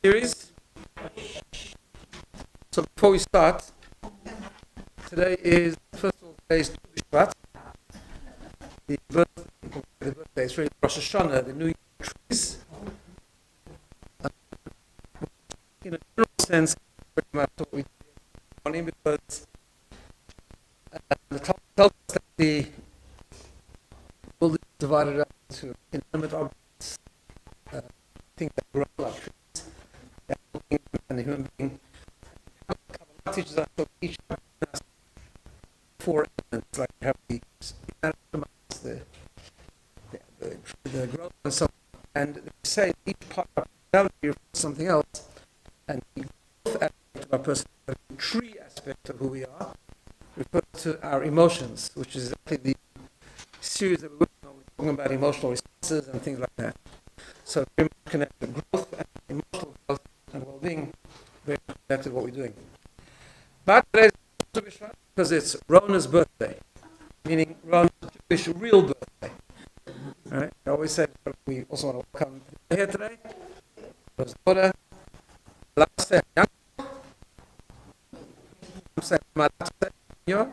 series. So before we start, today is, first of all, today's Tu B'Shvat. The birthday is really Rosh Hashanah, the New Year trees. In a general sense, pretty much what we do this morning, because the top tells us that the world is divided up into inanimate objects, things that grow like trees, the animal being and the human being. Kabbalah teaches us that each has four elements, like we have the growth and so on. And they say each part of our personality refers to something else, and the growth aspect of our personality, the tree aspect of who we are, refers to our emotions, which is exactly the series that we're working on. We're talking about emotional responses and things like that. So very much connected growth and emotional growth and well-being, very much connected to what we're doing. But today's Jewish because it's Rona's birthday, meaning Rona's Jewish real birthday. All right? I always say we also want to welcome here today. Rona's daughter, last day young. I'm saying my last day young.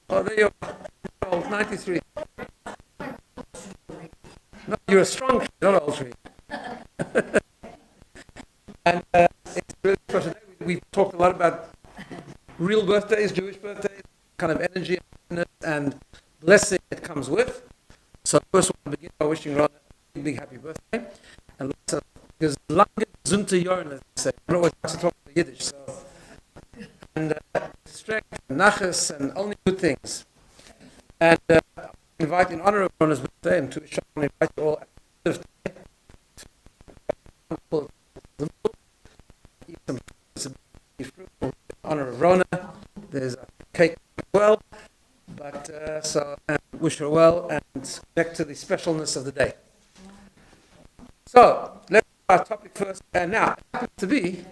Oh, there you are. You're old, 93. No, you're a strong kid, not an old tree. And it's really special day. We've talked a lot about real birthdays, Jewish birthdays, kind of energy and blessing that comes with. So first I want to begin by wishing Ron a big happy birthday. And lots of, because lange gesunde Jahren, as they say. I don't know what to talk in Yiddish. So, and strength and nachas and only good things. And invite in honor of Rona's birthday and to wish I invite you all at the birthday to eat some fruit in honor of Rona. There's a cake as well. But so and wish her well and connect to the specialness of the day. So let's start our topic first. And now it happens to be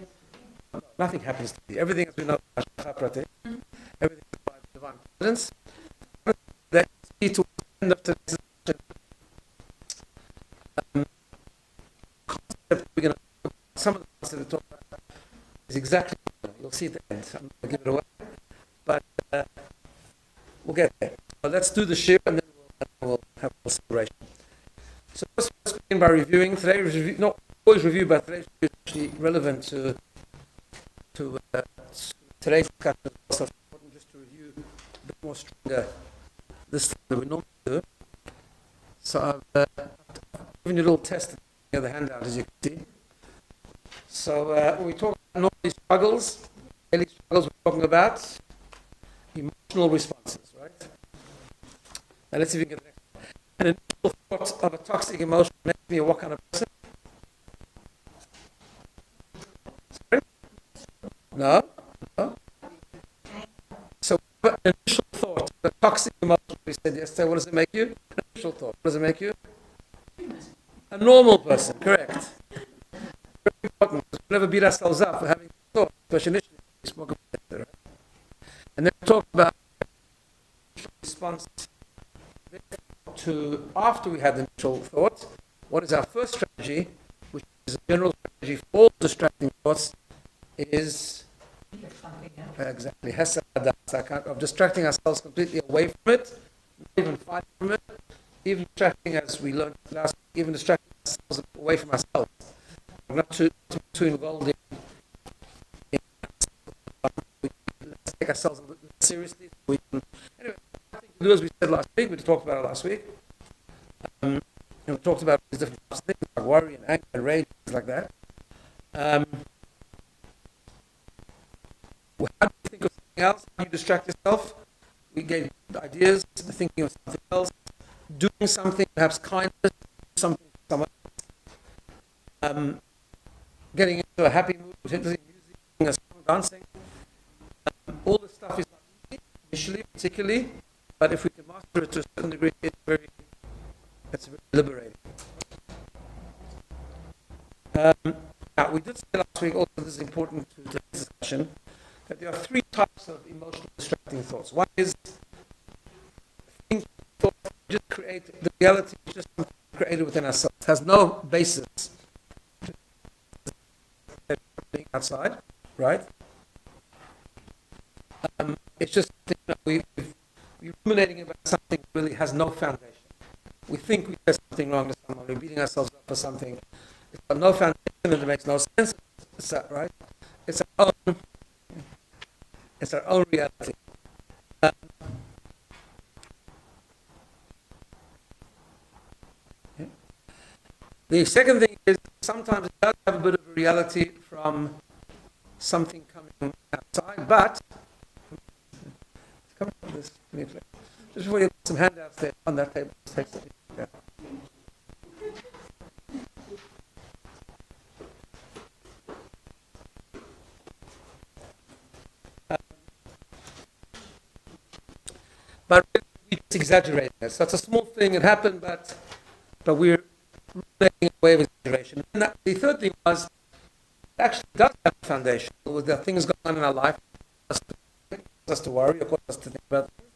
nothing happens to be. Everything as we know everything is by divine providence. Let's see to the end of today's session. Concept we're going to talk about, some of the concepts we talk about is exactly, you'll see at the end. I'm not going to give it away. But we'll get there. But let's do the shir and then we'll have a celebration. So let's begin by reviewing. Today's review, not always review, but today's review is actually relevant to today's discussion. It's also important just to review a bit more stronger this thing that we normally do. So I've given you a little test at the other handout, as you can see. So when we talk about normally struggles, daily struggles, we're talking about emotional responses, right? Now let's see if we can get the next one. An initial thought of a toxic emotion makes me a what kind of person? Sorry? No? So an initial thought of a toxic emotion, we said yesterday, what does it make you? An initial thought. What does it make you? A normal person, correct. Very important, because we never beat ourselves up for having thought, especially initially, we spoke about it, right? And then we talk about response to after we had the initial thought. What is our first strategy, which is a general strategy for all distracting thoughts, is exactly of distracting ourselves completely away from it, not even fighting from it, even distracting, as we learned last week, even distracting ourselves away from ourselves. We're not too involved in let's take ourselves a little seriously. Anyway, I think we'll do as we said last week. We talked about it last week. We talked about these different types of things like worry and anger and rage, things like that. How do you think of something else? How do you distract yourself? We gave ideas, thinking of something else, doing something, perhaps kindness, something for someone else. Getting into a happy mood, music, singing a song, dancing. All this stuff is not easy, initially, particularly, but if we can master it to a certain degree, it's very liberating. Now, we did say last week, also this is important to today's discussion, that there are three types of emotional distracting thoughts. One is things thoughts just create, the reality is just something created within ourselves, has no basis. outside, right? It's just we're ruminating about something that really has no foundation. We think we did something wrong to someone. We're beating ourselves up for something. It's got no foundation and it makes no sense. It's that, right? It's our own reality. The second thing is sometimes it does have a bit of a reality from something coming outside, but come on, this just before you put some handouts there on that table. Take some, yeah. But we're just exaggerating it. So it's a small thing, it happened, but we're making a way of exaggeration. And the third thing was, it actually does have a foundation. With the things going on in our life, us to worry, of course, us to think about things.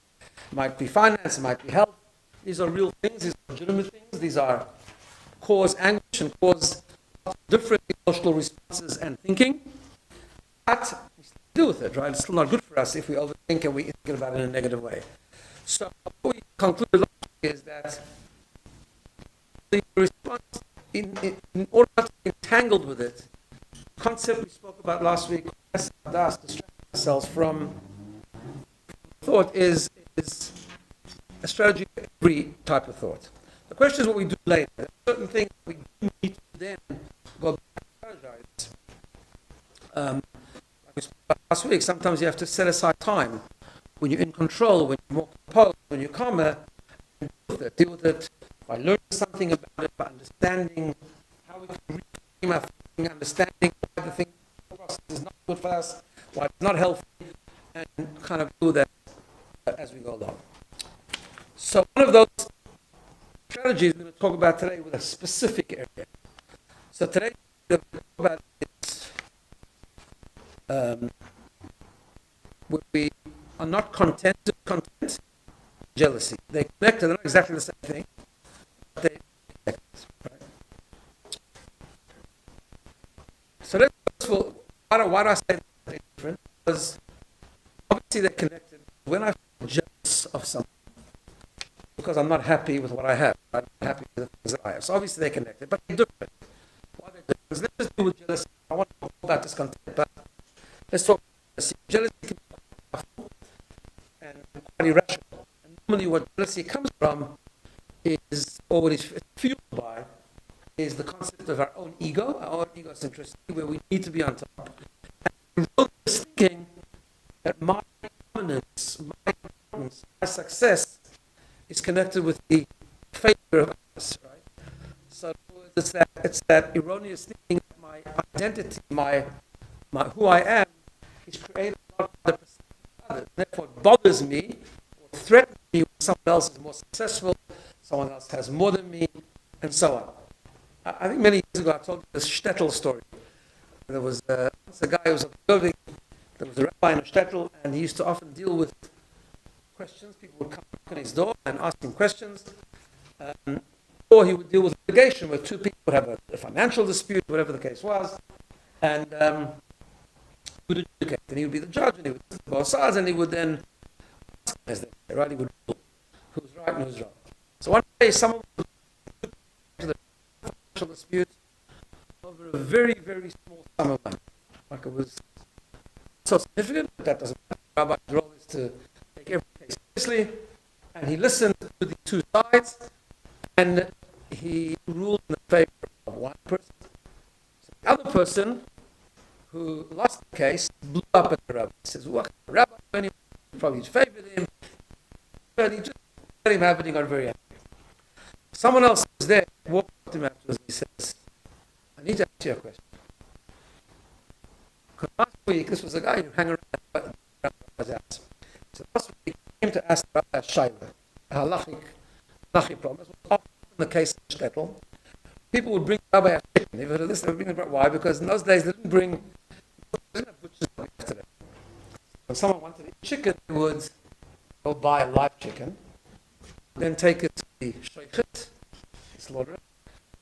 It might be finance, it might be health. These are real things, these are legitimate things, these are cause anguish and cause different emotional responses and thinking. But we still deal with it, right? It's still not good for us if we overthink and we think about it in a negative way. So what we concluded last week is that the response, in order not to be entangled with it, the concept we spoke about last week, distract ourselves from thought is a strategy for every type of thought. The question is what we do later. There are certain things we do need to then go back and strategize. Like we spoke about last week, sometimes you have to set aside time when you're in control, when you're more composed, when you're calmer, and deal with it by learning something about it, by understanding how we can reframe our thinking, understanding why the thinking process is not good for us, why it's not healthy, and kind of do that as we go along. So one of those strategies we're going to talk about today with a specific area. So today we're going to talk about is where we are not content, jealousy. They're connected, they're not exactly the same thing, but they're connected, right? So let's why do I say they're different? Because obviously they're connected. When I feel jealous of something, because I'm not happy with what I have, I'm not happy with the things that I have. So obviously they're connected, but they're different. Why they're different? Because let's just deal with jealousy. I want to talk about discontent, but let's talk about jealousy. Jealousy can be quite powerful and quite irrational. And normally what jealousy comes from is, or what it's fueled by, is the concept of our own ego, our own egocentricity, where we need to be on top. And this thinking that my dominance, my importance, my success is connected with the failure of others, right? So it's that erroneous thinking that my identity, my who I am, is created by the perception of others. Therefore, it bothers me or threatens me when someone else is more successful, someone else has more than me, and so on. I think many years ago I told you this shtetl story. There was a guy who was observing. There was a rabbi in a shtetl, and he used to often deal with questions. People would come to his door and ask him questions. Or he would deal with litigation where two people would have a financial dispute, whatever the case was. And he would adjudicate. And he would be the judge, and he would listen to both sides, and he would then ask him, as they say, right? He would rule who's right and who's wrong. So one day someone would to the financial dispute over a very, very small sum of money. Like it was so significant, but that doesn't matter. The rabbi's role is to take every case seriously, and he listened to the two sides, and he ruled in the favor of one person. So the other person, who lost the case, blew up at the rabbi. He says, "What rabbi? Anyway, probably favored him, but he just let him have it. He got very angry." Someone else was there, walked up to him afterwards, and he says, "I need to ask you a question. Because last week, this was a guy who hung around the rabbi's house. So last week, he came to ask the rabbi Shaila, a halachic problem. This was often the case of shtetl. People would bring the rabbi a chicken. They've heard of this, they would bring the rabbi. Why? Because in those days, they didn't have butchers like yesterday. When someone wanted to eat chicken, they would go buy a live chicken, then take it to the shochet, slaughter it.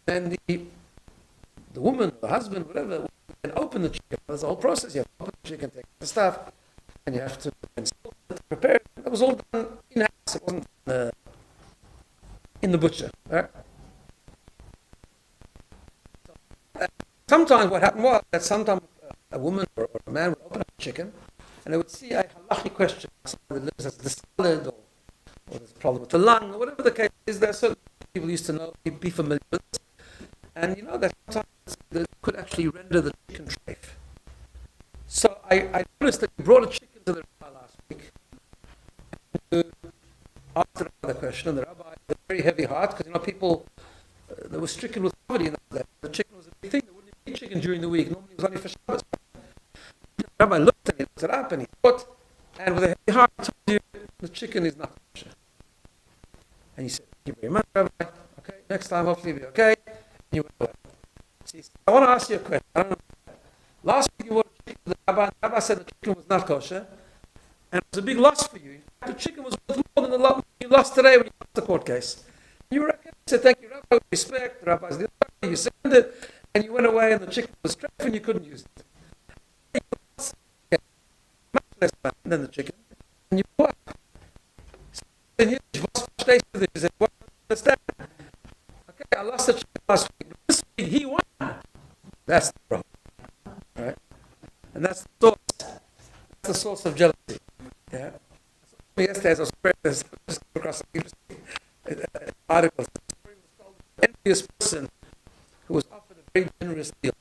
Then the woman, the husband, whatever, would then open open the chicken. There's a whole process. You have to open the chicken, take the stuff, and you have to prepare it. That was all done in-house. It wasn't in the butcher. Right? Sometimes what happened was that sometimes a woman or a man would open up a chicken, and they would see a halachic question. Somebody lives as the salad, or there's a problem with the lung, or whatever the case is. There are certain people used to know, be familiar with this. And you know that sometimes they could actually render the chicken treif. So I noticed that you brought a chicken to the rabbi last week. And asked the question, and the rabbi had a very heavy heart, because people, they were stricken with poverty in that. The chicken was a big thing. They wouldn't eat chicken during the week. Normally it was only for Shabbos. The rabbi looked at it, looked it up, and he thought, and with a heavy heart, he told you, the chicken is not kosher. And he said, thank you very much, Rabbi. Okay, next time hopefully it'll be okay. And you went away. So he said, I want to ask you a question. I don't know. Last week you brought a chicken to the rabbi, and the rabbi said the chicken was not kosher, and it was a big loss for you. The chicken was worth more than the loss you lost today when you lost the court case. And you were okay. He said, thank you, Rabbi, with respect. The rabbi's the authority. You sent it, and you went away, and the chicken was trapped, and you couldn't use it. Okay. Much less money than the chicken, and you bought it. So he said, what do you understand? Okay, I lost the chicken last week, but this week he won. That's the problem. Right? And that's the source of jealousy. Yeah. Yesterday, as I was preparing this, I just came across an interesting article. The story was called "The Envious Person Who Was Offered a Very Generous Deal."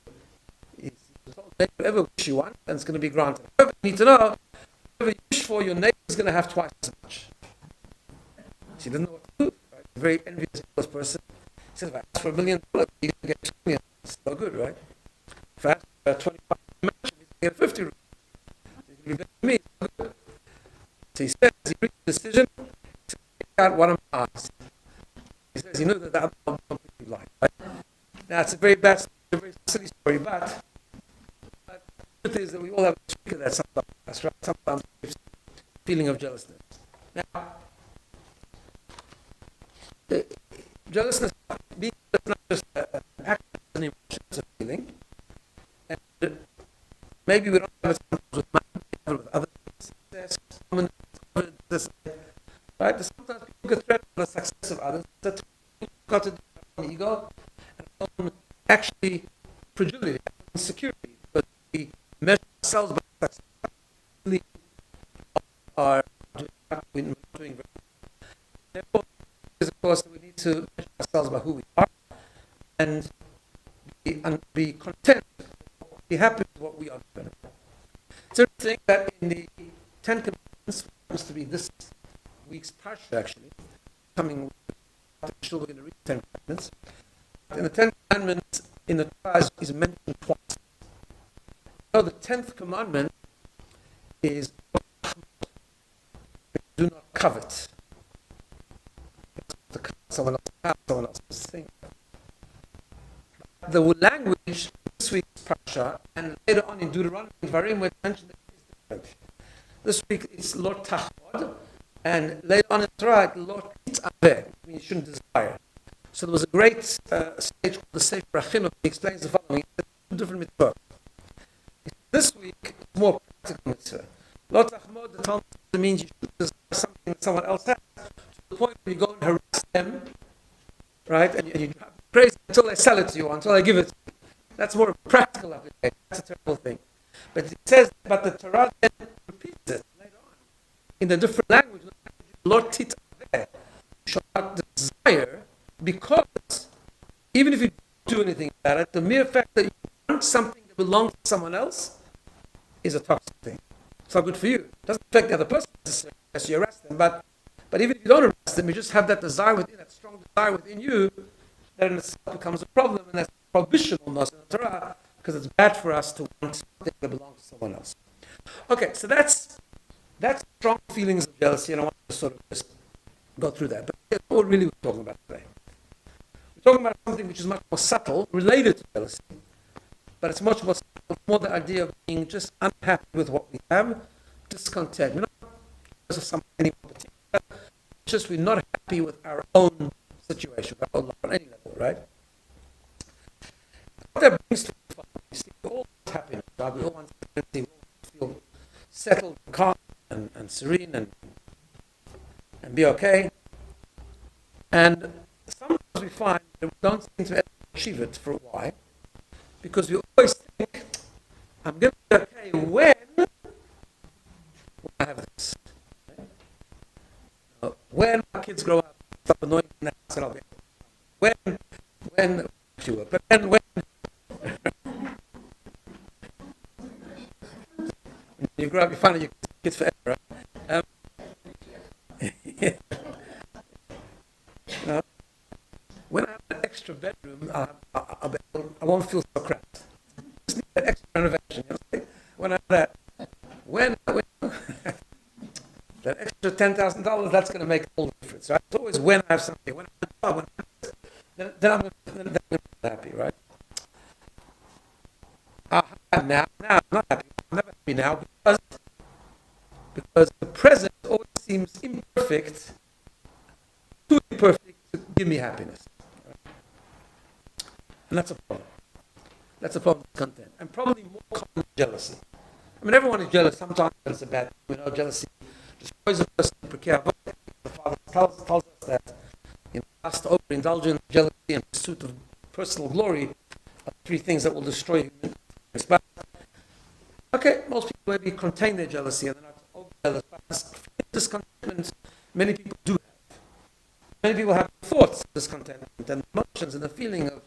He was told, "Whatever wish you want, and it's going to be granted. However, you need to know, whatever you wish for, your neighbor is going to have twice as much." She didn't know what to do. Right? A very envious person. He says, "If I ask for $1 million, you're going to get $2 million. It's no good, right? If I ask for 25 million, you're going to get 50 rupees. It's going to be better than me. It's no good." So he says, he reached a decision to take out one of my eyes. He says, he knew that the other one was completely blind. Right? Now, it's a very bad story, a very silly story, but the truth is that we all have a trick of that sometimes, right? Sometimes it's a feeling of jealousness. Now, jealousness, being not just an act, it's an emotion, it's a feeling. And maybe we don't have it sometimes with money, we have it with other things. Right? Sometimes people get threatened by the success of others. That's got to do with ego and actually fragility, insecurity, because we measure ourselves by success. We are doing very well. Therefore, of course, we need to measure ourselves by who we are and be content, be happy with what we are doing. It's interesting that in the 10 Commandments, happens to be this week's parsha actually, coming we're going to read 10 Commandments. In the 10 Commandments, in the Torah is mentioned twice. So the 10th commandment is do not covet. Someone else's house, someone else's thing. The language in this week's parsha and later on in Deuteronomy and Varim where it's mentioned is different. This week it's Lord Tachmod, and later on in Torah, Lord Titzaveh, means you shouldn't desire. So there was a great stage called the Sefer Achim, he explains the following: two different mitzvot. This week it's more practical mitzvah. Lord Tachmod, the Talmud means you should desire something that someone else has, to the point where you go and harass them, right? And you drive crazy until they sell it to you, until they give it to you. That's more a practical application. That's a terrible thing. But it says, but the Torah then repeats it later on in the different language. Lord Titzaveh, you shall not desire, because even if you don't do anything about it, the mere fact that you want something that belongs to someone else is a toxic thing. It's not good for you. It doesn't affect the other person necessarily unless you arrest them. But even if you don't arrest them, you just have that desire within, that strong desire within you, that in itself becomes a problem, and that's prohibition almost in the Torah, because it's bad for us to want something that belongs to someone else. Okay, so that's strong feelings of jealousy, and I want to sort of just go through that. But that's what really we're talking about today. We're talking about something which is much more subtle, related to jealousy, but it's much more subtle, more the idea of being just unhappy with what we have, discontent. We're not because of something any particular, it's just we're not happy with our own situation, our own life, on any level, right? What that brings to you see all this happiness. right? We all want serenity, we all want to feel settled, calm, and serene, and be okay. And sometimes we find that we don't seem to ever achieve it for a while, because we always think, I'm going to be okay when I have this. When my kids grow up, stop annoying me in the house, and I'll be okay. When, sure, but then when you grow up, you find out your kids forever, right? Yeah. When I have an extra bedroom, I won't feel so cramped. Just need that extra renovation. When I have that, when that extra $10,000, that's going to make all the difference. Right? It's always when I have something. When I have then I'm going to be happy, right? Now I'm not happy. I'm never happy now because the present always seems imperfect, too imperfect to give me happiness. Right? And that's a problem. That's a problem with content. And probably more common than jealousy. I mean, everyone is jealous. Sometimes it's a bad thing. We know jealousy destroys a person. The Father tells us that lust, overindulgence, jealousy, and pursuit of personal glory are three things that will destroy human beings. But, okay, most people maybe contain their jealousy and they're not over-jealous. But discontentment, many people do have. Many people have thoughts of discontentment and emotions and the feeling of,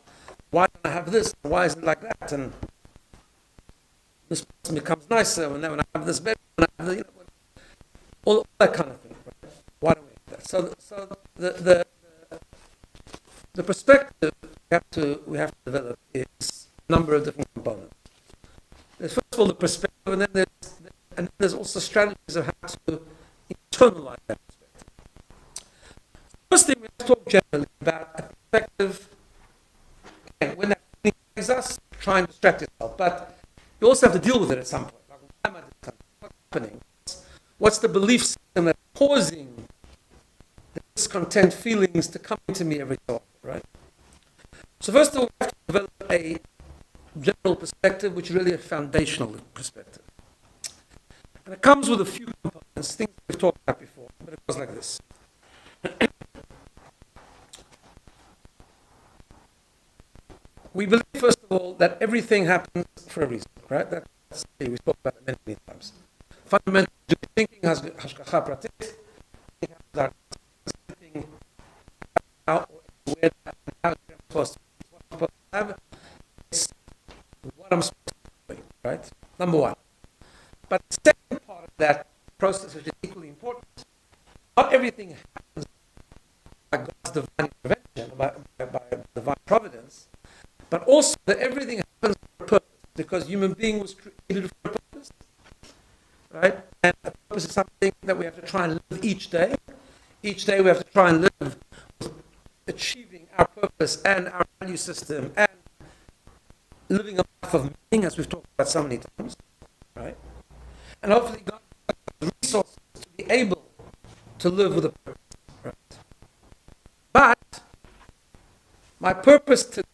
why don't I have this? Why isn't it like that? And this person becomes nicer when I have this baby, when I have all that kind of thing. Right? Why don't we have that? So the perspective we have to develop is a number of different components. There's first of all the perspective, and then there's also strategies of how to internalize that perspective. First thing, we have to talk generally about a perspective. Again, when that feeling brings us, try and distract yourself, but you also have to deal with it at some point. Like, why am I doing something? What's happening? What's the belief system that's causing the discontent feelings to come into me every so often, right? So first of all, we have to develop a general perspective, which is really a foundational perspective. And it comes with a few components, things we've talked about before, but it goes like this. We believe, first of all, that everything happens for a reason, right? That's we spoke about it many, many times. Fundamental thinking has hashgacha pratit. Thinking how or where how I'm supposed to have. It's what I'm supposed to do, right? Number one. But the second part of that process, which is equally important, not everything happens by God's divine intervention, by divine providence, but also that everything happens for a purpose, because human being was created for a purpose, right? And a purpose is something that we have to try and live each day. Each day we have to try and live with achieving our purpose and our value system and living a life of meaning, as we've talked about so many times, right? And hopefully God has resources to be able to live with a purpose, right? But my purpose today,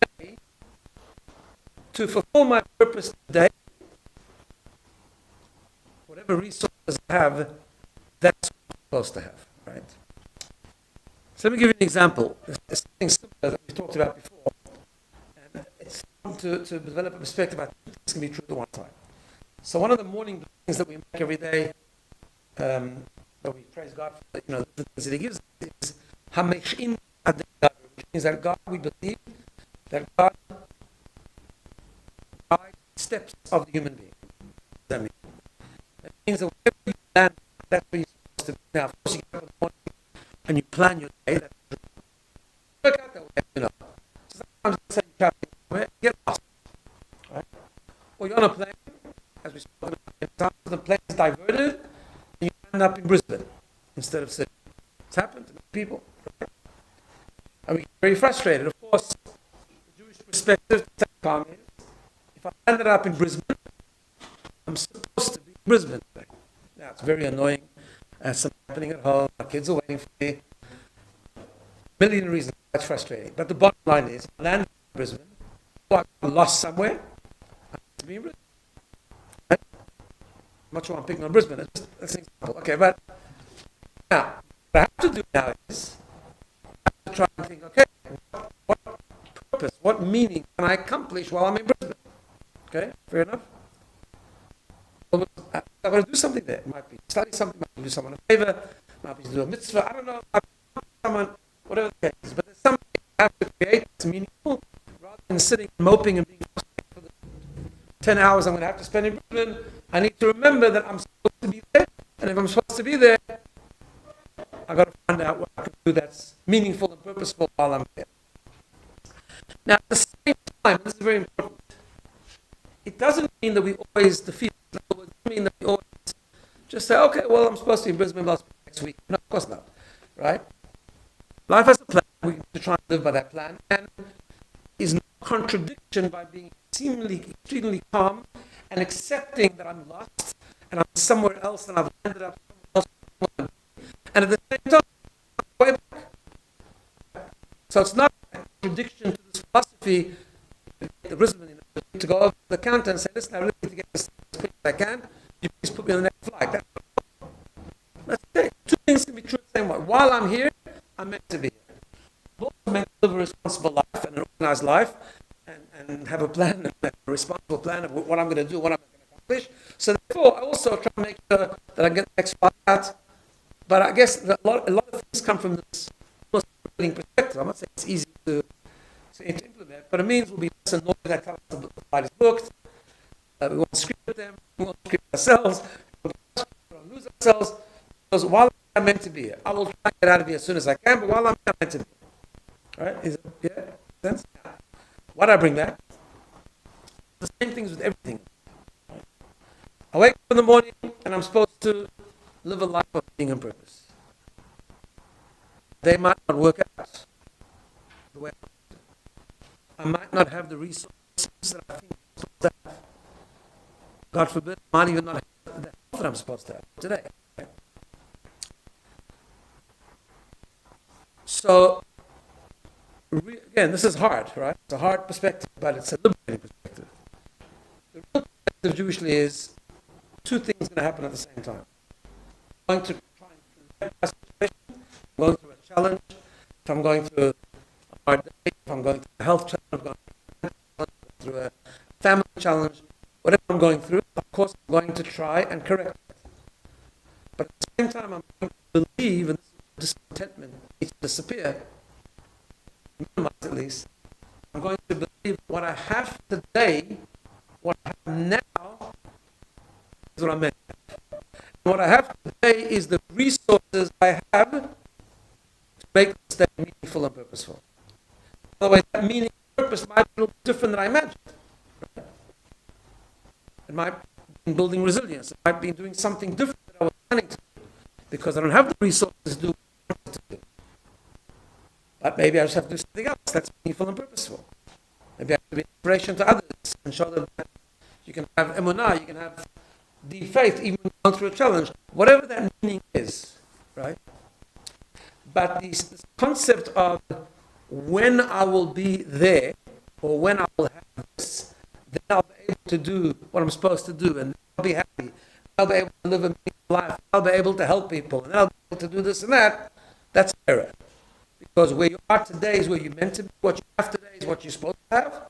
to fulfill my purpose today, whatever resources I have, that's what I'm supposed to have, right? So let me give you an example. It's something similar that we talked about before. And it's to develop a perspective about two things can be true at one time. So one of the morning things that we make every day, that we praise God for, the things that He gives us, is Hameshin Adonai, which means that God, we believe that God guides the steps of the human being. That means that wherever you land, that's where you're supposed to be. Now, of course, you get up in the morning and you plan your day. That's true. Work out that way, So sometimes you say you're traveling somewhere, you get lost, right? Or you're on a plane, as we spoke about, the plane is diverted, and you end up in Brisbane instead of Sydney. It's happened to people, right? And we get very frustrated. Of course, the Jewish perspective, if I ended up in Brisbane, I'm supposed to be in Brisbane today. Now, it's very annoying. Something happening at home, my kids are waiting for me. Million reasons that's frustrating. But the bottom line is, I landed in Brisbane, or I got lost somewhere, I have to be in Brisbane. not sure I'm picking on Brisbane. That's an example. Okay, but now, what I have to do now is I have to try and think, okay, what purpose, what meaning can I accomplish while I'm in Brisbane? Okay, fair enough? I've got to do something there. It might be study something, might be do someone a favor, might be to do a mitzvah, I don't know, might be someone, whatever the case is. But there's something I have to create that's meaningful rather than sitting and moping and being for the 10 hours I'm going to have to spend in Brooklyn. I need to remember that I'm supposed to be there, and if I'm supposed to be there, I've got to find out what I can do that's meaningful and purposeful while I'm there. Now, at the same time, this is very important, it doesn't mean that we always defeat it. It doesn't mean that we always just say, okay, well, I'm supposed to be in Brisbane next week. No, of course not, right? Life has a plan. We need to try and live by that plan. And is no contradiction by being extremely calm and accepting that I'm lost and I'm somewhere else and I've ended up somewhere else. And at the same time, I'm way back. So it's not a contradiction to this philosophy the Brisbane, to go over to the counter and say, listen, I really need to get this as quick as I can. You please put me on the next flight. That's it. Two things can be true at the same way. While I'm here, I'm meant to be here. I'm also meant to live a responsible life and an organized life and have a plan, a responsible plan of what I'm going to do, what I'm going to accomplish. So therefore, I also try to make sure that I get the next flight out. But I guess that a lot of things come from this perspective. I'm not saying it's easy to implement, but it means we'll be less annoyed that time the flight is booked. We won't script them, we won't script ourselves, we won't lose ourselves. Because while I'm meant to be here, I will try and get out of here as soon as I can, but while I'm meant to be here. All right? Is it, yeah? Sense? Why do I bring that? The same things with everything. I wake up in the morning and I'm supposed to live a life of meaning and purpose. They might not work out the way I might not have the resources that I think I'm supposed to have. God forbid, I might even not have the health that I'm supposed to have today. So, again, this is hard, right? It's a hard perspective, but it's a liberating perspective. The real perspective usually is two things going to happen at the same time. I'm going to try and correct my situation, I'm going through a challenge, if I'm going through a hard day, if I'm going through a health challenge, if I'm going through a family challenge, whatever I'm going through, of course I'm going to try and correct it. But at the same time, I'm going to believe, and this discontentment needs to disappear, minimize at least, I'm going to believe what I have today, what I have now, is what I'm meant to have. And what I have today is the resources I have to make this day meaningful and purposeful. Otherwise, that meaning and purpose might be a little different than I imagined. It might be building resilience. It might be doing something different than I was planning to do because I don't have the resources to do what I want to do. But maybe I just have to do something else that's meaningful and purposeful. Maybe I have to be an inspiration to others and show them that you can have emunah, you can have deep faith, even going through a challenge, whatever that meaning is, right? But this concept of when I will be there, or when I will have this, then I'll be able to do what I'm supposed to do, and I'll be happy. I'll be able to live a meaningful life. I'll be able to help people, and I'll be able to do this and that. That's error. Because where you are today is where you're meant to be. What you have today is what you're supposed to have.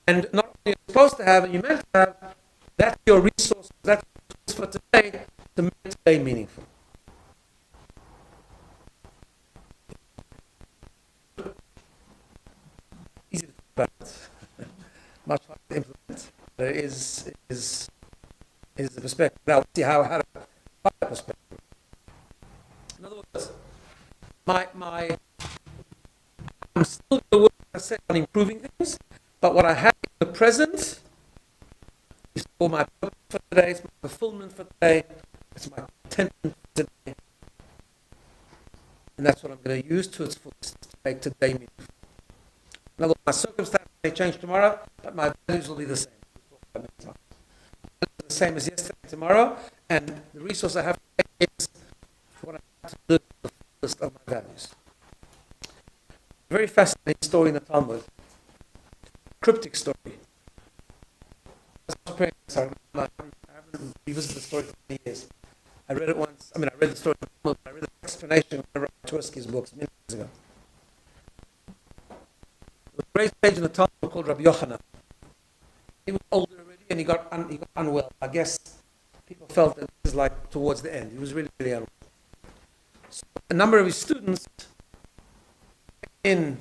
And not only you're supposed to have and you're meant to have, that's your resource. That's your resource for today to make today meaningful. Easy to talk about. Much harder to implement. There is the perspective. Now, let's see how to apply that perspective. In other words, I'm still going to work, as I said, on improving things, but what I have in the present is for my purpose for today, it's my fulfillment for today, it's my contentment for today. And that's what I'm going to use to its fullest to make today meaningful. In other words, my circumstances may change tomorrow, but my values will be the same. The same as yesterday and tomorrow, and the resource I have today is what I have to live to the fullest of my values. A very fascinating story in the Talmud. Cryptic story. I have revisit the story for many years. I read it once. I read the story, but I read the explanation of Tversky's books many years ago. There was a great page in the Talmud called Rabbi Yochanan. He was older already, and he got unwell. I guess people felt that this is like towards the end. He was really, really unwell. So a number of his students came in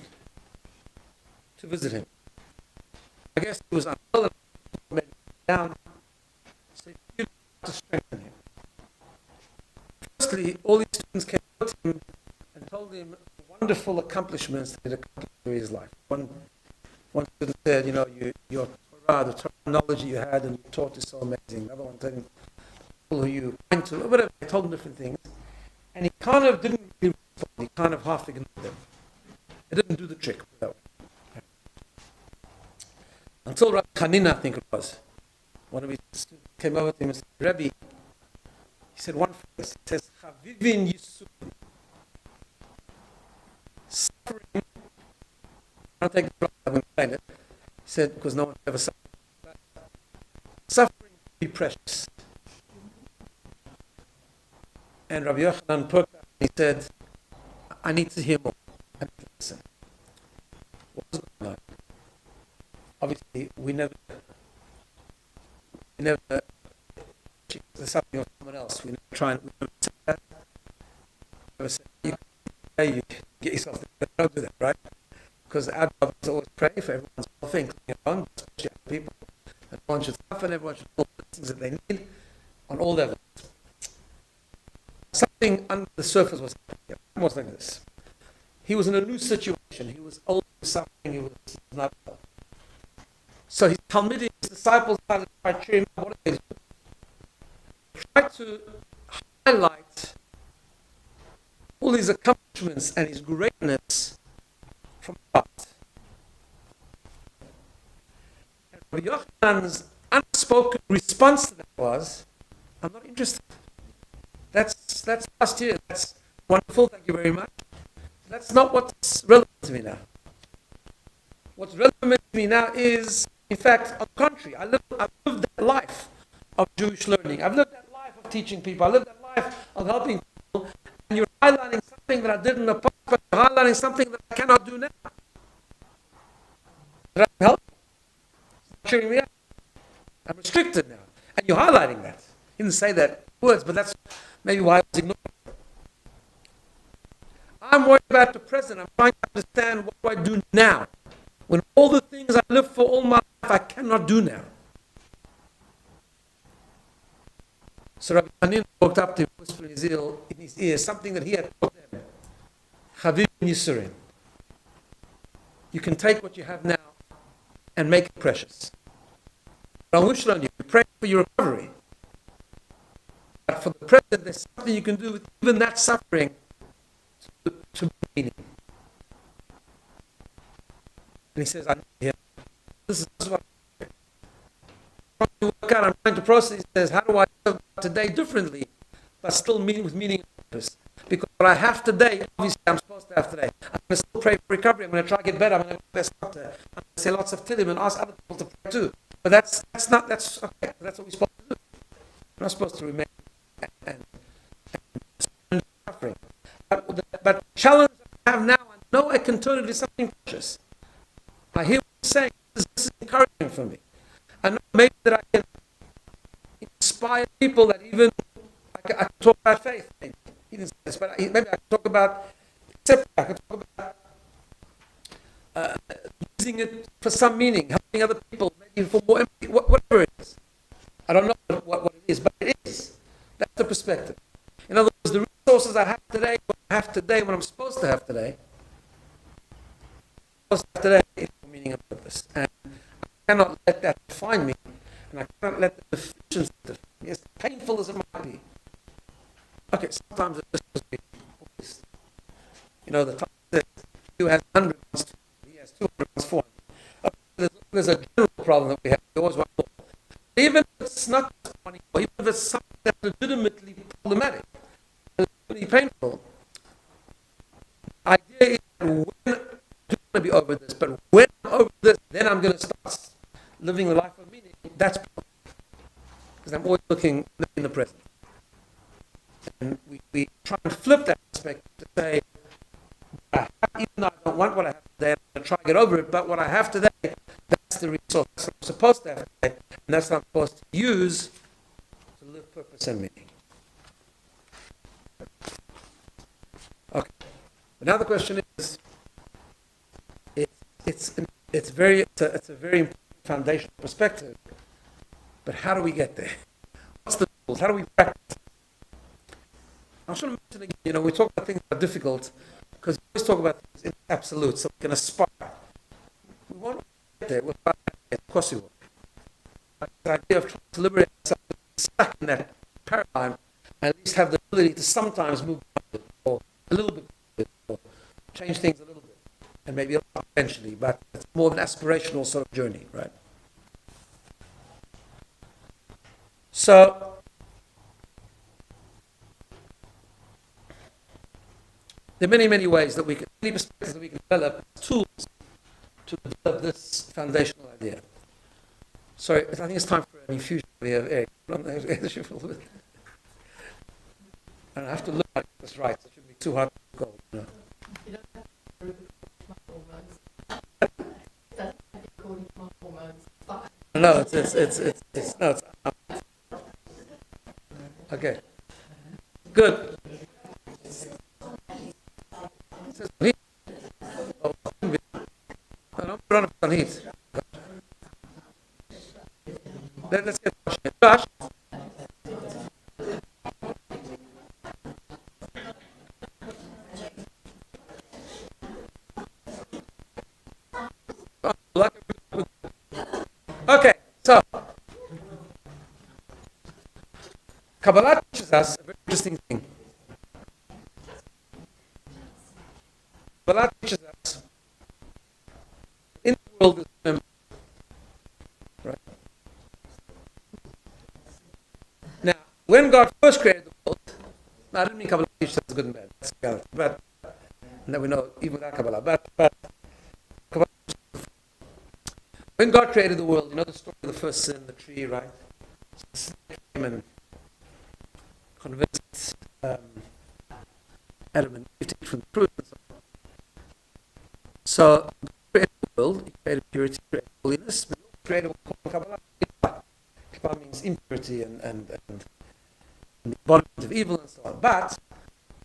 to visit him. I guess he was unwell and made him down, so he tried to strengthen him. Firstly, all these students came to him and told him the wonderful accomplishments that he had accomplished through his life. One student said, your Torah, the Torah knowledge you had and you taught is so amazing. Another one told him people who you went to, whatever, they told him different things. And he kind of didn't really respond. He kind of half ignored them. It didn't do the trick. No. Until Rabbi Hanina, I think it was, one of his students came over to him and said, Rabbi, he said one phrase, he says, Chavivin Yisurim. Suffering, I'll take the I'm going to explain it. He said, because no one ever suffered. Suffering will be precious. And Rabbi Yochanan perked up and he said, I need to hear more. I need to listen. What was it like? Obviously, we never the suffering of someone else. We never try and say that. We never say, you get yourself there. Don't do that, right? Because our job is always pray for everyone's well-being, especially people. Everyone should suffer and everyone should do the things that they need on all levels. Something under the surface was happening. It was like this. He was in a new situation. He was old, he was suffering, he was not well. So his Talmudim, his disciples, tried to cheer him up. What did they do? Tried to highlight all his accomplishments and his greatness from God. And Rabbi Yochanan's unspoken response to that was, I'm not interested. That's last year. That's wonderful. Thank you very much. That's not what's relevant to me now. What's relevant to me now is, in fact, on the contrary, I've lived that life of Jewish learning. I've lived that life of teaching people. I lived that life of helping people. And you're highlighting something that I did in the past, but you're highlighting something that I cannot do now. Did I help? It's cheering me up. I'm restricted now. And you're highlighting that. He didn't say that words, but that's maybe why I was ignoring it. I'm worried about the present. I'm trying to understand what do I do now. When all the things I lived for all my life, I cannot do now. So Rabbi Hanina walked up to him, whispered in his ear, something that he had taught them. Chavivin Yisurim. You can take what you have now and make it precious. But I wish on you, pray for your recovery. But for the present, there's something you can do with even that suffering to be meaning. And he says, I need to hear. This is what I'm trying to work out. I'm trying to process. He says, how do I live today differently, but still with meaning and purpose? Because what I have today, obviously I'm supposed to have today. I'm going to still pray for recovery. I'm going to try to get better. I'm going to go to the doctor. I'm going to say lots of Tehillim and ask other people to pray too. But that's okay. That's what we're supposed to do. We're not supposed to remain and suffering. But the challenge I have now, I know I can turn it into something precious. I hear what you're saying. This is encouraging for me. I know maybe that I can inspire people that even I can talk about faith. Maybe he didn't say this, but maybe I can talk about acceptance. I can talk about using it for some meaning, helping other people, maybe for more empathy, whatever it is. I don't know what it is, but it is. That's the perspective. In other words, the resources I have today, what I'm supposed to have today, is for meaning and purpose. And I cannot let that define me, and I cannot let the deficiency define me, as painful as it might be. Okay, sometimes it just must be obvious. The time says, he who has 100 wants 200, he has 200 wants 400. Okay, there's a general problem that we have. We always want more. Even if it's not funny, or even if it's something that's legitimately problematic, legitimately painful, the idea is that when I do want to be over this, but when I'm over this, then I'm going to start living the life of meaning. That's because I'm always looking in the present. And we try and flip that aspect to say, even though I don't want what I have today, I'm going to try and get over it, but what I have today, that's the resource. That's what I'm supposed to have today, and that's what I'm supposed to use to live purpose and meaning. Okay. But now the question is, it's a very important foundational perspective, but how do we get there? What's the tools? How do we practice? I just want to mention again, we talk about things that are difficult because we always talk about things in absolute, so we can aspire. We want to get there, of course we will. Like the idea of trying to liberate ourselves, stuck in that paradigm, and at least have the ability to sometimes move on or a little bit, or change things a little bit, and maybe a lot eventually, but it's more of an aspirational sort of journey, right? So, there are many ways that many perspectives that we can develop, tools to develop this foundational idea. Sorry, I think it's time for an infusion of air. And I have to look at this right, so it shouldn't be too hard to go. No. You don't have to my hormones. It doesn't have to be according to my hormones. No, it's okay. Good. Heat. Oh, don't put on heat. Let's get Josh. Okay, so Kabbalah teaches us a very interesting thing. Kabbalah teaches us in the world is remembered. Right? Now, when God first created the world, I didn't mean Kabbalah teaches us good and bad. That's reality. But now we know even without Kabbalah. But Kabbalah, when God created the world, you know the story of the first sin, the tree, right? So the snake came and convinced Adam and Eve to eat from the fruit and so on. So, God created the world, He created purity, He created holiness, but He also created what we call Kabbalah. Kabbalah means impurity and the embodiment of evil and so on. But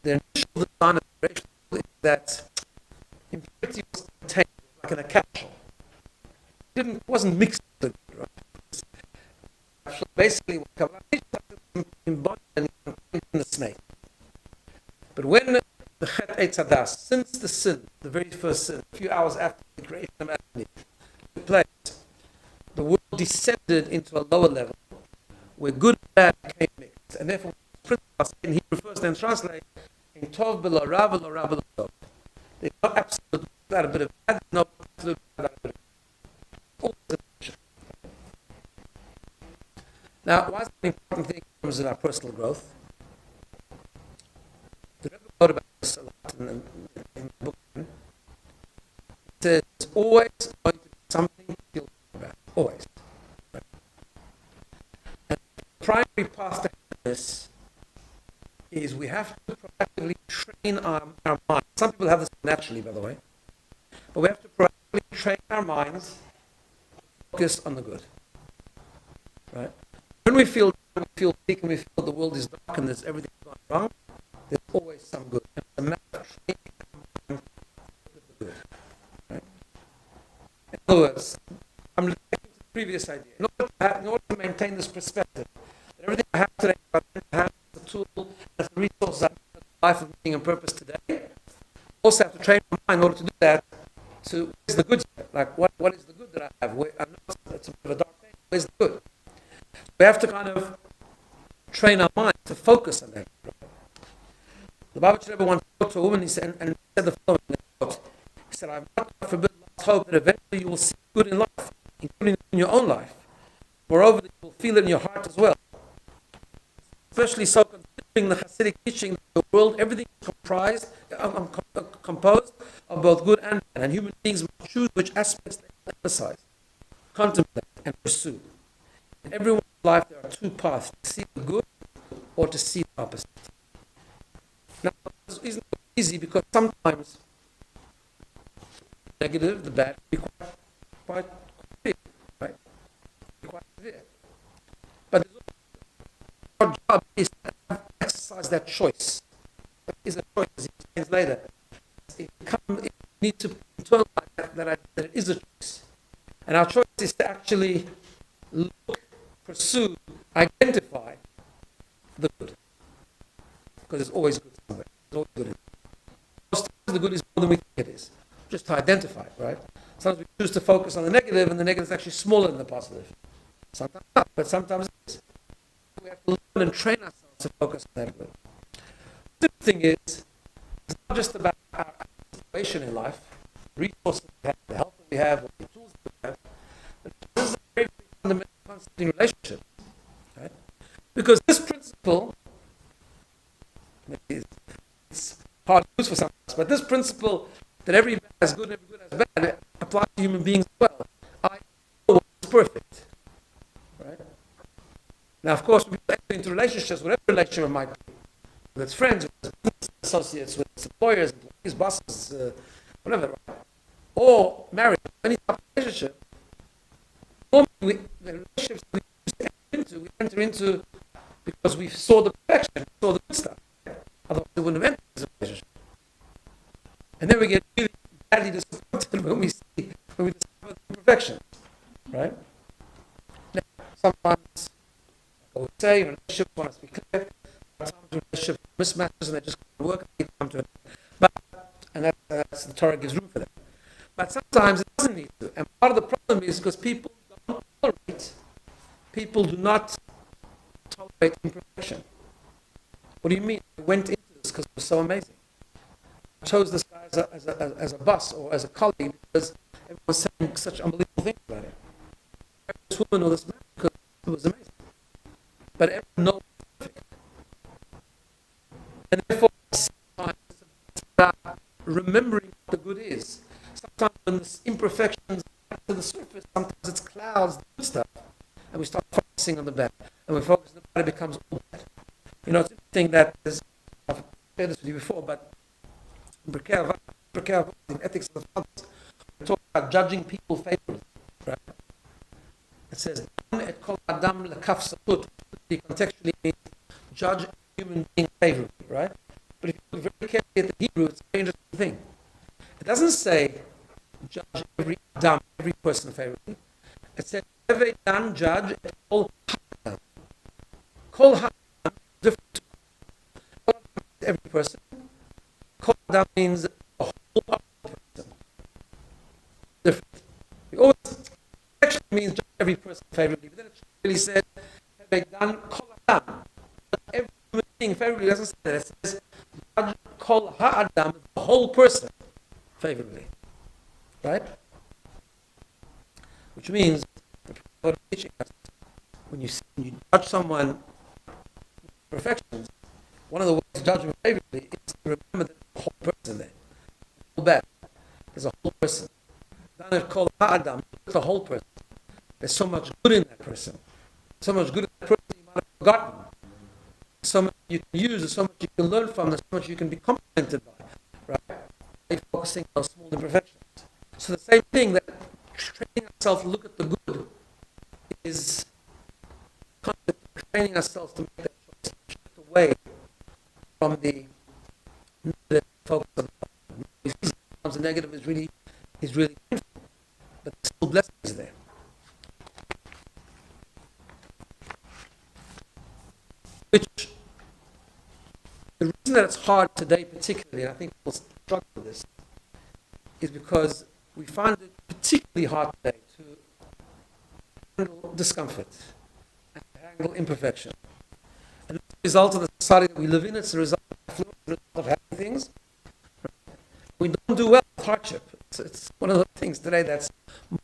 the initial design of the creation is that impurity was contained like in a capsule. It wasn't mixed with it, right? So basically, what Kabbalah teaches is embodied and contained in the snake. But when the Chet Eitz Hadas, since the sin, the very first sin, a few hours after the creation of Adam and Eve, took place, the world descended into a lower level where good and bad became mixed. And therefore, in Hebrew first then translate, in Tov below Ra below Ra below Tov. There's no absolute without a bit of bad, no absolute without a bit of bad. Now, why is that an important thing in terms of our personal growth? The Rebbe wrote about this a lot in the book. It says, it's always going to be something to feel about. Always. Right? And the primary path to happiness is we have to proactively train our minds. Some people have this naturally, by the way. But we have to proactively train our minds to focus on the good. Right? When we feel down, we feel weak, and we feel the world is dark and there's everything gone wrong, there's always some good. And it's a matter of training our mind with the good. Right? In other words, I'm taking the previous idea. In order to maintain this perspective, that everything I have today, I have the tool, and the resources I have in life of meaning and purpose today, also have to train my mind in order to do that. So, where's the good? Like, what is the good that I have? I know it's a bit of a dark thing. Where's the good? We have to kind of train our mind to focus on that. The Babbage Rebbe once spoke to a woman, he said the following, he said, I've not forbidden lost hope that eventually you will see good in life, including in your own life. Moreover, that you will feel it in your heart as well. Especially so considering the Hasidic teaching that the world, everything is composed of both good and bad, and human beings must choose which aspects they emphasize, contemplate, and pursue. And everyone life there are two paths: to see the good or to see the opposite. Now, this isn't easy because sometimes the negative, the bad, can be quite big, right? Quite severe. But our job is to exercise that choice. That is a choice, as he explains later. You need to internalize that it is a choice. And our choice is to actually look, pursue, identify the good. Because there's always good somewhere. There's always good in it. Most times the good is more than we think it is. Just to identify it, right? Sometimes we choose to focus on the negative, and the negative is actually smaller than the positive. Sometimes not, but sometimes it is. We have to learn and train ourselves to focus on that good. The thing is, it's not just about our situation in life, the resources we have, the health that we have, or the tools that we have. But this is a very, very fundamental concept in relationships, right? Because this principle, maybe it's hard to use for some of us, but this principle that every bad is good and every good is bad, it applies to human beings as well. I know what's perfect, right? Now, of course, we enter into relationships, whatever relationship it might be, whether it's friends, whether it's associates, whether it's employers, employees, bosses, whatever, right? Or marriage, any type of relationship. Normally, the relationships we enter into because we saw the perfection, we saw the good stuff. Otherwise, we wouldn't have entered this relationship. And then we get really badly disappointed when we discover the imperfections, right? Now, sometimes, I would say, relationships want us to be clear. Sometimes relationships mismatches and they just can't work and they come to it. And that's the Torah gives room for that. But sometimes it doesn't need to. And part of the problem is because people do not tolerate imperfection. What do you mean? I went into this because it was so amazing. I chose this guy as a boss or as a colleague because everyone was saying such unbelievable things about him. This woman or this man because it was amazing. But everyone knows it's perfect. And therefore, sometimes it's about remembering what the good is. Sometimes when the imperfections come to the surface, sometimes it's clouds the good stuff. And we start focusing on the bad. And we focus on the bad, it becomes all bad. You know, it's interesting that I've shared this with you before, but in ethics of the fathers, we talk about judging people favorably. Right? It says, contextually means judge a human being favorably, right? But if you look very carefully at the Hebrew, it's a very interesting thing. It doesn't say judge every Adam, every person favorably. It says, every Adam judge all Adam. Kol Adam different. Kol Adam means every person. Kol Adam means a whole person. Different. We always actually means judge every person favorably, but then it really said, every Adam, Kol Adam. Every human being favorably doesn't say that. It says, judge Kol Ha'adam, the whole person, favorably. Right? Which means, what teaching us, when you judge someone perfections, one of the ways to judge them favorably is to remember that there's a whole person there. Whole bad. There's a whole person. Then it's called Ha'adam, it's a whole person. There's so much good in that person. So much good in that person you might have forgotten. So much you can use, there's so much you can learn from, there's so much you can be complimented by. Right? By focusing on small imperfections. So the same thing that training ourselves to look at the good is training ourselves to make that choice, to shift away from the negative focus on the positive. Sometimes the negative is really painful, but there's still blessings there. Which the reason that it's hard today particularly, and I think people struggle with this, is because we find it particularly hard today to handle discomfort and to handle imperfection. And it's a result of the society that we live in, it's a result of affluence, it's a result of having things. We don't do well with hardship. It's one of the things today that's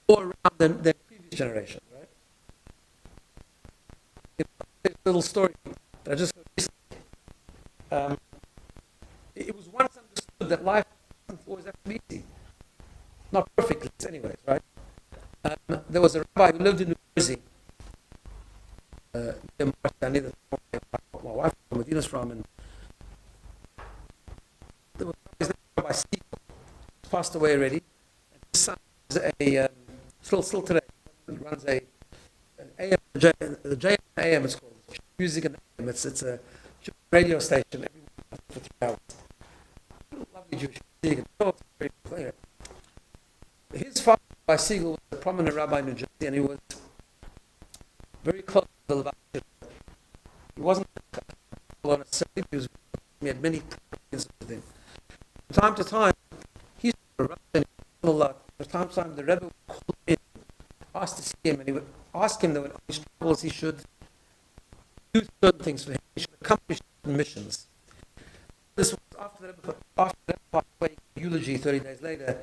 more around than previous generations, right? A little story that I just heard recently. It was once understood that life doesn't always have to be easy. Not perfectly, anyways, right? There was a rabbi who lived in New Jersey. near Marta, near my wife from Medina's from, and there was Rabbi G, passed away already. And his son is still today. He runs an AM, the JM AM it's called, Music and AM. It's a radio station every week for 3 hours. Lovely Jewish music and talks. Very clear. His father, Rabbi Siegel, was a prominent rabbi in New Jersey, and he was very close to the Lubavitcher. He wasn't alone necessarily. He had many problems with him. From time to time, he used to run a lot. From time to time, the Rebbe would call him in, ask to see him, and he would ask him that when he struggles, he should do certain things for him. He should accomplish certain missions. This was after the Rebbe passed away, eulogy 30 days later,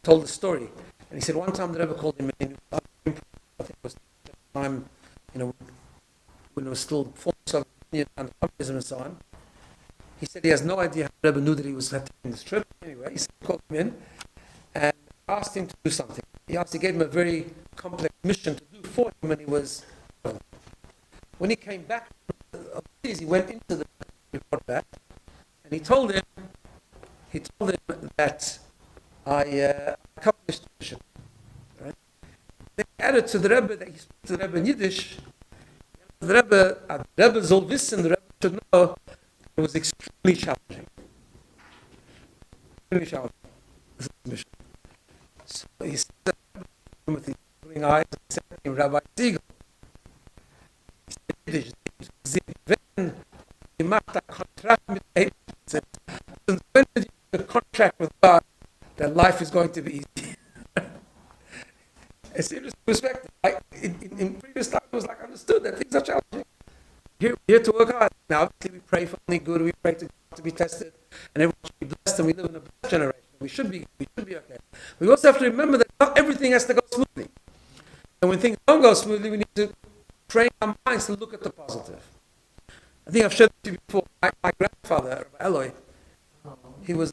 told the story. And he said one time the Rebbe called him in, I think it was the time, when it was still former Soviet Union and communism and so on. He said he has no idea how the Rebbe knew that he was taking this trip. Anyway, he called him in and asked him to do something. He gave him a very complex mission to do for him when he was. When he came back, he went into the report back, and he told him that I accomplished the mission. Right? They added to the Rebbe that he spoke to the Rebbe in Yiddish. The Rebbe soll wissen, the Rebbe should know it was extremely challenging. Extremely challenging. This is the mission. So he said with his glowing eyes, he said to him, Rabbi Siegel, he said Yiddish, when you made a contract with Abraham, since when did you make a contract with God that life is going to be easy? It's interesting perspective. In previous times, it was like understood that things are challenging. Here to work hard. Now, obviously, we pray for only good. We pray to God to be tested, and everyone should be blessed. And we live in a blessed generation. We should be okay. We also have to remember that not everything has to go smoothly. And when things don't go smoothly, we need to train our minds to look at the positive. I think I've shared this with you before. My grandfather, Rabbi Eloy, he was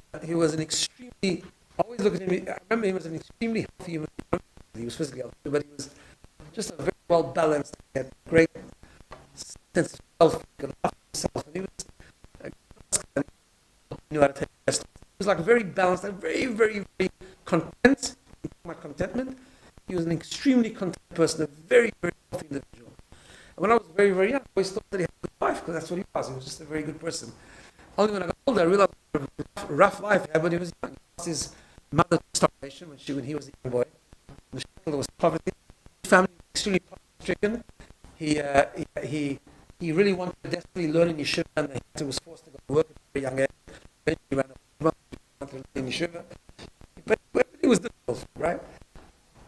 an extremely. Always look at him. I remember he was an extremely healthy human being. He was physically healthy, but he was just a very well balanced. He had great sense of self, he could laugh at himself, and he knew how to take rest. He was like very balanced and very, very, very content. My contentment. He was an extremely content person, a very, very healthy individual. And when I was very, very young, I always thought that he had a good life because that's what he was. He was just a very good person. Only when I got older, I realized what a rough life he had when he was young. He lost his mother to starvation when he was a young boy. There was poverty. His family was extremely poverty-stricken. He really wanted to desperately learn in yeshiva, and he was forced to go to work at a very young age. Eventually, he ran a wanted to learn in yeshiva. But everything was difficult, right?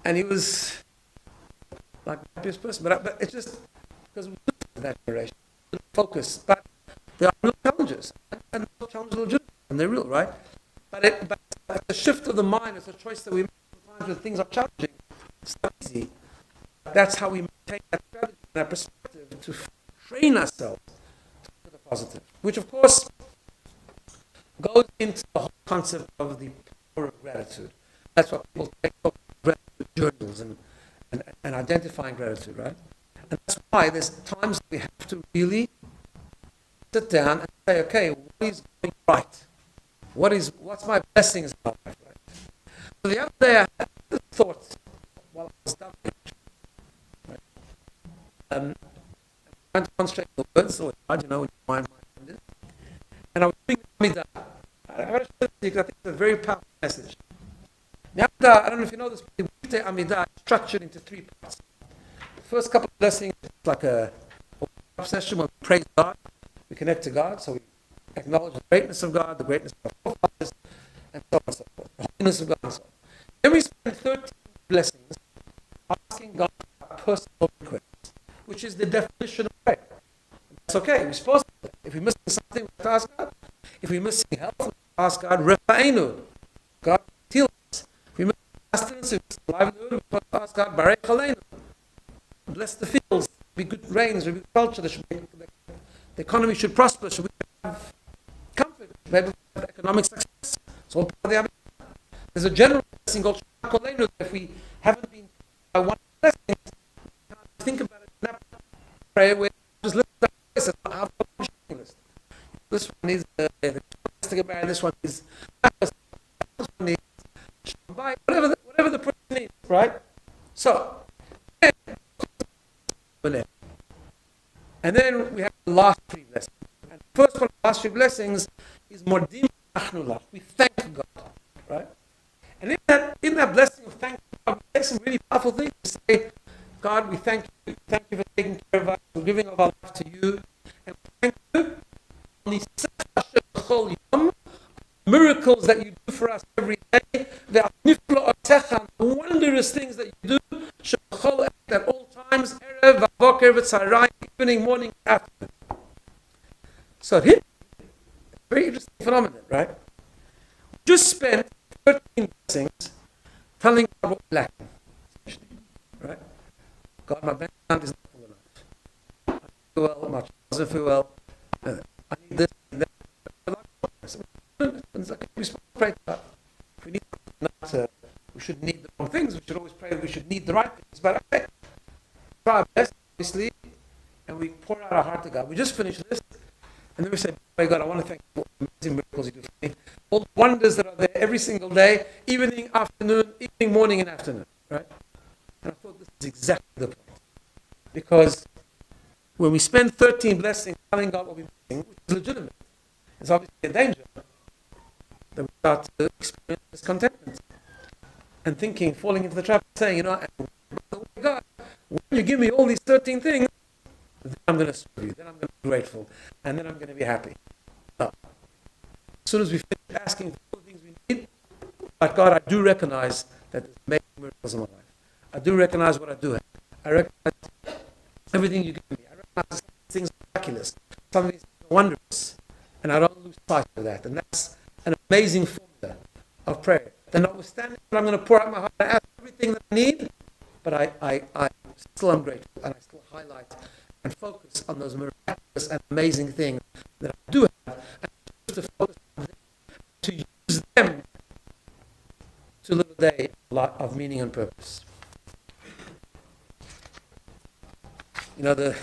And he was like the happiest person. But it's just because we look at that generation, focus. But there are real challenges, and those challenges are legitimate, and they're real, right? But it's a shift of the mind. It's a choice that we make sometimes when things are challenging. It's not easy. That's how we maintain that strategy and that perspective to train ourselves to look at the positive, which of course goes into the whole concept of the power of gratitude. That's what people take up gratitude journals and identifying gratitude, right? And that's why there's times we have to really sit down and say, okay, what is going right? What's my blessings in my life, right? So the other day I had this thought while I was studying. I'm trying to concentrate on the words, so it's hard, when your mind is. And I was doing Amidah. I want to share this with you because I think it's a very powerful message. The Amidah, I don't know if you know this, but the weekday Amidah is structured into 3 parts. The first couple of blessings is like a session where we praise God, we connect to God, so we acknowledge the greatness of God, the greatness of our forefathers, and so on and so forth, the holiness of God and so on. Then we spend 13 blessings asking God for personal requests, which is the definition of prayer. That's okay. We're supposed to. If we're missing something, we have to ask God. If we're missing health, we have to ask God. Refa'enu. God, heal us. If we're missing sustenance, if we're missing livelihood, we have to ask God. Barei chaleinu. Bless the fields. Be good rains. Be good culture. The economy should prosper. Should we have comfort? We have economic success. It's all part of the Amidah. There's a general blessing called Shachaleinu. If we haven't been by one blessing, we can't think about it. Prayer where next one needs that person needs whatever the person needs, right? So, and then we have the last three blessings. And the first one of the last three blessings is Mordim Achnullah. We thank God, right? And in that blessing of thanking God, we say some really powerful things. We say, God, we thank you for taking care of us, for giving of our life to you. And we thank you on these miracles that you do for us every day, the wondrous things that you do at all times, erev, boker, tzaharayin, evening, morning, afternoon. So here, very interesting phenomenon, right? We just spent 13 blessings telling God what we're lacking, right? God, my bank account is not full enough. I don't feel well, my child doesn't feel well. I need this and that. It's like we pray to God. If we need we shouldn't need the wrong things. We should always pray that we should need the right things. But okay, try our best, obviously, and we pour out our heart to God. We just finished this, and then we say, "Oh God, I want to thank you for the amazing miracles you do for me. All the wonders that are there every single day, evening, morning, and afternoon." Right? And I thought this is exactly the point, because when we spend 13 blessings telling God what we're missing, which is legitimate, it's obviously a danger that we start to experience discontentment and falling into the trap, saying, God, when you give me all these 13 things, then I'm going to serve you, then I'm going to be grateful, and then I'm going to be happy. No. As soon as we finish asking for all the things we need, but God, I do recognize that there's amazing miracles in my life. I do recognize what I do have. I recognize everything you give me. I recognize some things are miraculous, some things are wondrous, and I don't lose sight of that. And that's an amazing formula of prayer. Then notwithstanding that I'm going to pour out my heart, I ask everything that I need, but I still am grateful, and I still highlight and focus on those miraculous and amazing things that I do have, and to focus on them, to use them to live a day of meaning and purpose. The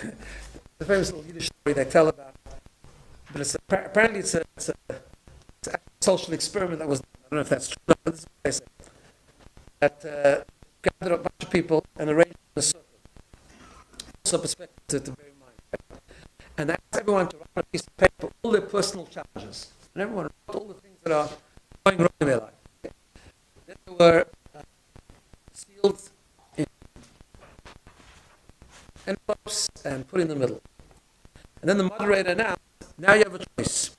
famous little Yiddish story they tell about, but apparently it's a social experiment that was done. I don't know if that's true, but this is what they say. That gathered a bunch of people and arranged in a circle. Also perspective to bear in mind. Right? And asked everyone to write on a piece of paper all their personal challenges. And everyone wrote all the things that are going wrong in their life. Okay? Then they were sealed in envelopes and put in the middle. And then the moderator announced, now you have a choice.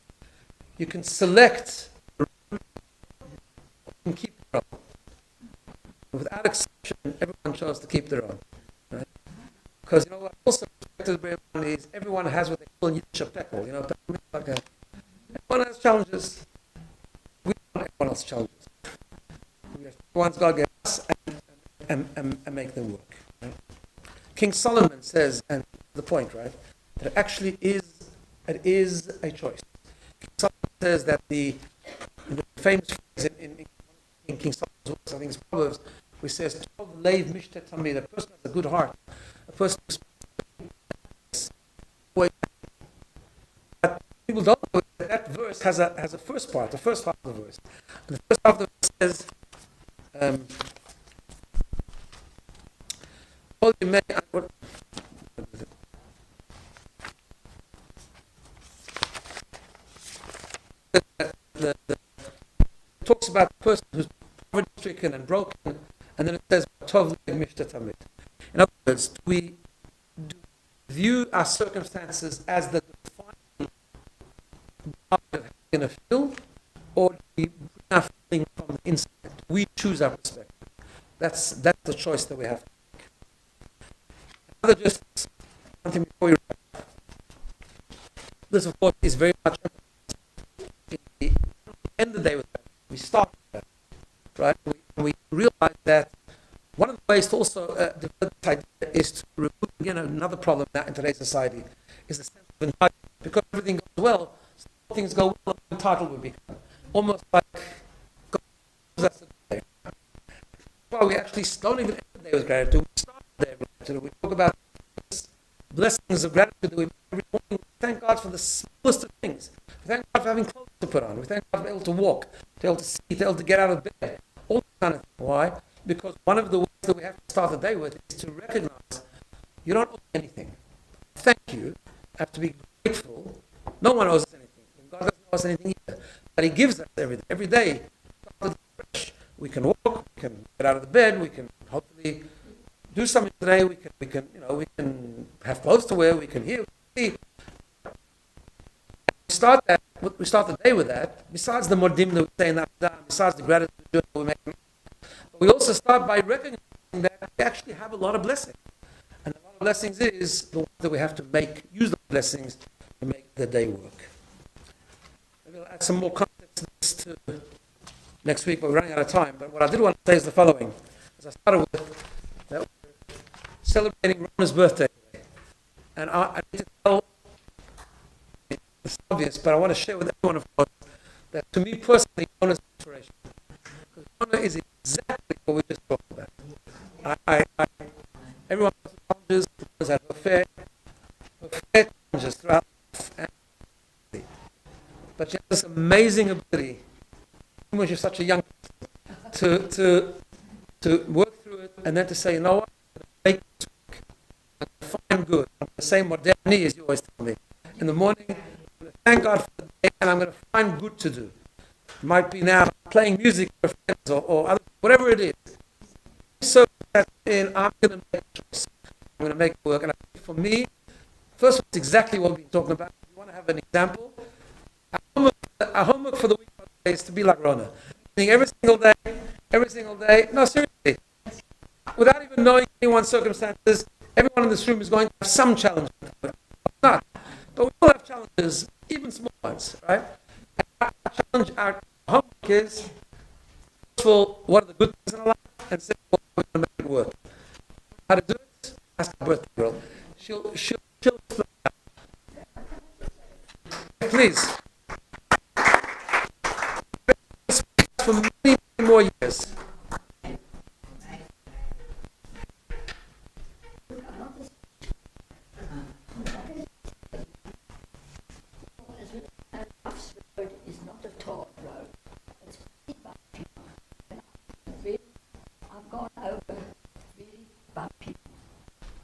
You can select the room or you can keep your own. Without exception, everyone chose to keep their own. Right? Because, what also is everyone has what they call in Yiddish a peckle. Everyone has challenges. We don't have everyone else's challenges. Everyone's got to get us and make them work. Right? King Solomon says, and the point, right, that it actually is a choice. King Solomon says that the famous phrase in King Solomon's works, I think it's Proverbs, which says, "Tov leiv mishtet tamid." A person has a good heart, a person who's but people don't know that verse has a first part, the first half of the verse. And the first half of the verse says, talks about the person who's poverty-stricken and broken, and then it says, "Tov leiv mishtet tamid." In other words, we view our circumstances as the defining part of how we're going to feel, or do we bring our feeling from the inside? We choose our perspective. That's the choice that we have to make. Another just something before you wrap up. This, of course, is very much we end the day with that. We start with that, right? We realize that one of the ways to also develop this idea is to remove, another problem in today's society is the sense of entitlement. Because everything goes well, so things go well, entitled we become. Almost like God that's the day. Well, we actually don't even end the day with gratitude. We start the day with gratitude. We talk about blessings of gratitude that we make every morning. We thank God for the smallest of things. We thank God for having clothes to put on. We thank God for able to walk, to able to see, to able to get out of bed. All that kind of thing. Why? Because one of the ways that we have to start the day with is to recognize you don't owe me anything. Thank you. I have to be grateful. No one owes us anything. And God doesn't owe us anything either. But He gives us everything. Every day, we can walk, we can get out of the bed, we can hopefully do something today, we can have clothes to wear, we can hear, we can see. We start the day with that, besides the modim that we say in that, besides the gratitude that we make. But we also start by recognizing that we actually have a lot of blessings. And a lot of blessings is the ones that we have to use the blessings to make the day work. Maybe I'll add some more context to next week, but we're running out of time. But what I did want to say is the following. As I started with, that we're celebrating Rona's birthday today. And I need to tell, it's obvious, but I want to share with everyone, of course, that to me personally, Rona's inspiration. Because Rona is exactly what we just talked about. Everyone has challenges, has had her fair challenges throughout life. But she has this amazing ability, when she's such a young person, to work through it and then to say, you know what, I'm going to make this work. I'm going to find good. I'm going to say modernity, as you always tell me. In the morning, I'm going to thank God for the day and I'm going to find good to do. It might be now playing music with friends or other, whatever it is. So that I'm going to make a choice. I'm going to make it work. And I think for me, first, it's exactly what we've been talking about. If you want to have an example, our homework for the week is to be like Rona. Every single day. No, seriously. Without even knowing anyone's circumstances, everyone in this room is going to have some challenges. Not. But we all have challenges, even small ones, right? And our homework is, first of all, what are the good things in our life? And second of all, we're going to make it work. How to do it? Ask the birthday girl. She'll explain that. Please. For many more years. Is not a tall road. It's bumpy. I've gone over very bumpy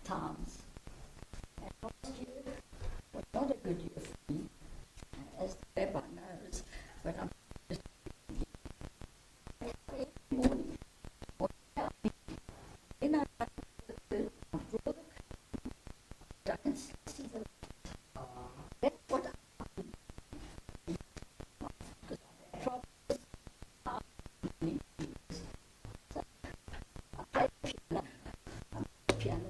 times. And last year was not a good year for me, as the rabbi knows, but I'm just every morning. Then I draw the I can see the that's what I do. Because I have problems. So I play piano.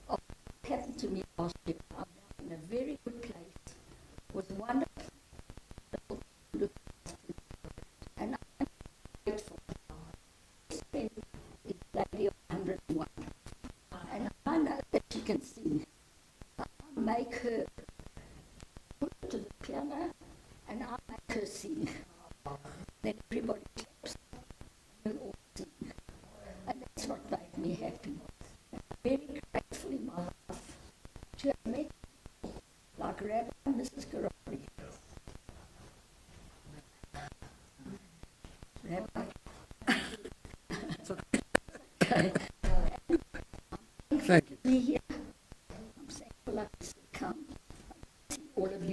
What happened to me last year? I'm now in a very good place. It was wonderful. And I'm grateful. This is Lady of 101. And I know that she can sing. I make her put her to the piano and I make her sing. Then everybody claps and we all sing. And that's what made me happy. And I'm very grateful in my life to have met people like Rabbi and Mrs. Garari. Rabbi. Okay. Thank you. Me here. I'm thankful I could come. I see all of you.